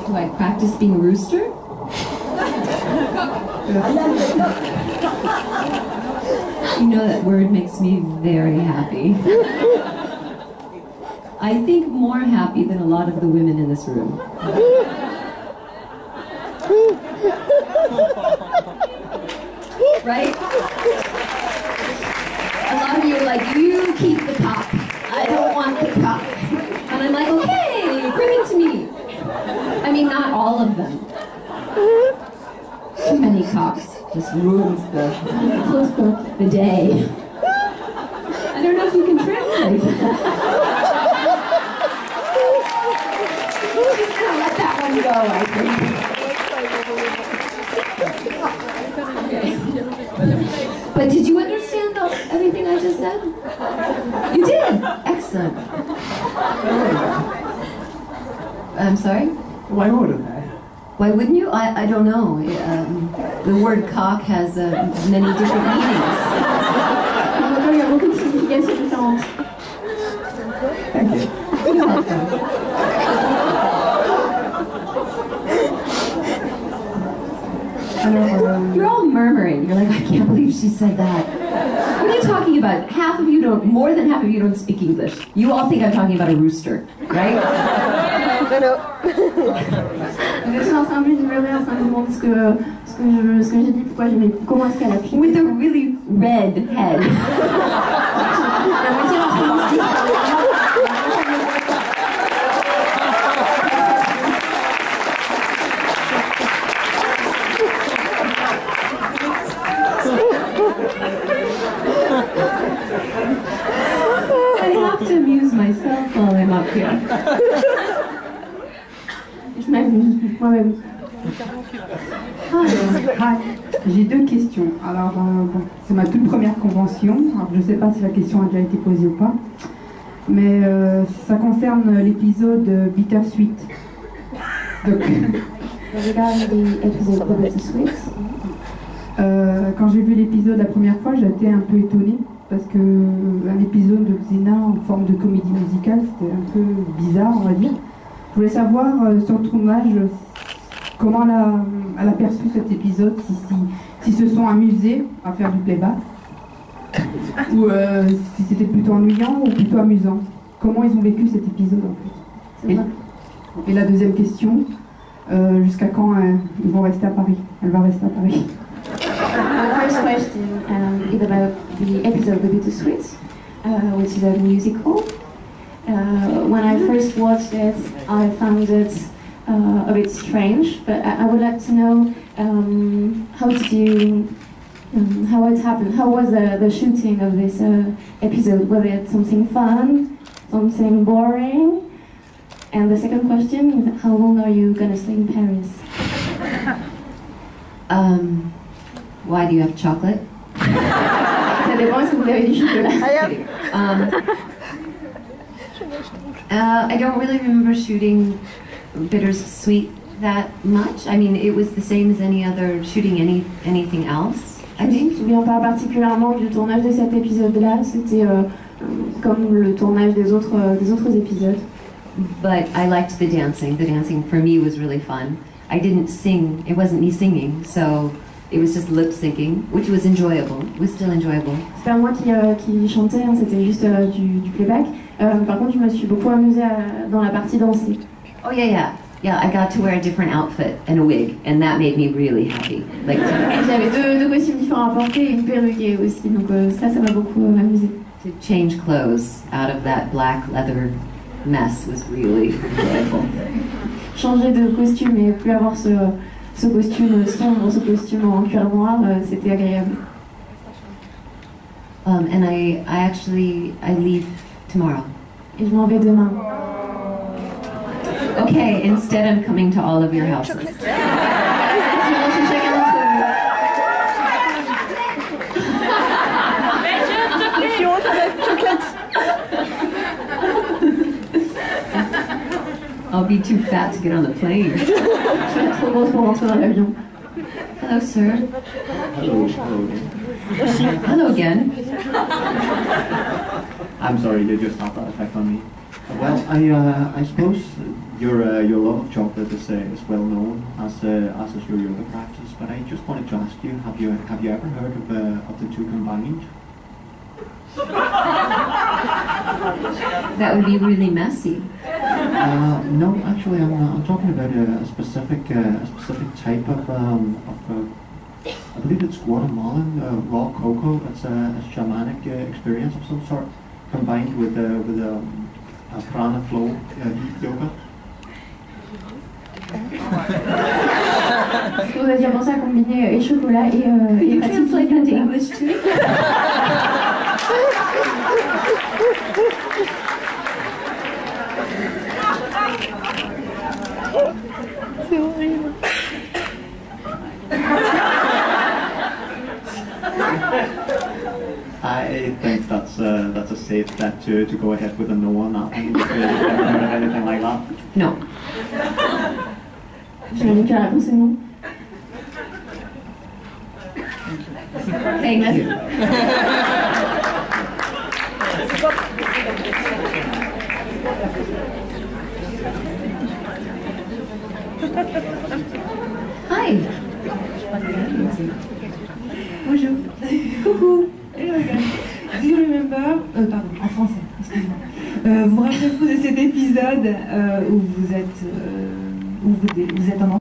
Do I practice being a rooster? You know that word makes me very happy. I think more happy than a lot of the women in this room. Right? A lot of you are like, you keep the cock. I don't want the cock. And I'm like, okay, bring it to me. I mean, not all of them. Too many cocks just ruins the day. I don't know if you can translate that. Just gonna let that one go, I think. Okay. But did you understand everything I just said? You did? Excellent. I'm sorry? Why wouldn't I? Why wouldn't you? I don't know. The word cock has many different meanings. Il y a beaucoup de significations différentes. Thank you. You're welcome. You're all murmuring. You're like, I can't believe she said that. What are you talking about? More than half of you don't speak English. You all think I'm talking about a rooster, right? Je suis en train de lui demander, en train de demander ce que j'ai dit, comment est-ce qu'elle a pu. With a really red head. I have to amuse myself while I'm up here. Je m'amuse moi-même. J'ai deux questions. Alors, bon, c'est ma toute première convention. Alors, je ne sais pas si la question a déjà été posée ou pas. Mais ça concerne l'épisode Bittersweet. Donc, quand j'ai vu l'épisode la première fois, j'étais un peu étonnée. Parce que un épisode de Xena en forme de comédie musicale, c'était un peu bizarre, on va dire. Je voulais savoir sur le tournage comment elle a perçu cet épisode, si se sont amusés à faire du playback, ou si c'était plutôt ennuyant ou plutôt amusant. Comment ils ont vécu cet épisode en fait. Et la deuxième question, jusqu'à quand ils vont rester à Paris? Elle va rester à Paris. The first question is about the episode The Bittersweet, which is a musical. When I first watched it, I found it a bit strange, but I would like to know how it happened. How was the shooting of this episode? Was it something fun, something boring? And the second question is, how long are you going to stay in Paris? Why do you have chocolate? Ça dépend si vous avez du chocolat. I don't really remember shooting Bittersweet that much. I mean, it was the same as any other shooting anything else. Je ne me souviens pas particulièrement du tournage de cet épisode-là. C'était comme le tournage des autres épisodes. But I liked the dancing. The dancing for me was really fun. I didn't sing. It wasn't me singing, so it was just lip syncing, which was enjoyable. It was still enjoyable. C'est pas moi qui chantais, hein, c'était juste du playback. Par contre, je me suis beaucoup amusée dans la partie dansée. Oh yeah. I got to wear a different outfit and a wig, and that made me really happy. Like, j'avais deux costumes différents à porter et une perruque aussi, donc ça m'a beaucoup amusée. To change clothes out of that black leather mess was really enjoyable. Changer de costume et plus avoir ce costume sombre, ce costume en cuir noir, c'était agréable. And I leave tomorrow. Et je m'en vais demain. Okay, instead I'm coming to all of your houses. I'll be too fat to get on the plane. Je suis trop grosse pour rentrer dans l'avion. Hello, sir. Hello again. I'm sorry, did you stop that effect on me? Well, I suppose your love of chocolate is well known, as is your yoga practice. But I just wanted to ask you: have you ever heard of the two combined? That would be really messy. No, actually, I'm talking about a specific type of I believe it's Guatemalan raw cocoa. It's a shamanic experience of some sort, combined with a prana flow heat yoga. Est-ce que vous avez déjà pensé à combiner et chocolat et Could you pratique translate that to yoga? English too? I think that's a safe bet to go ahead with a no on that one. Because you've never heard of anything like that. No. J'ai indiqué la réponse est non. Thank you. Hi. Bonjour. Coucou. Do you remember, pardon, en français, excusez-moi. Vous rappelez-vous de cet épisode où vous êtes en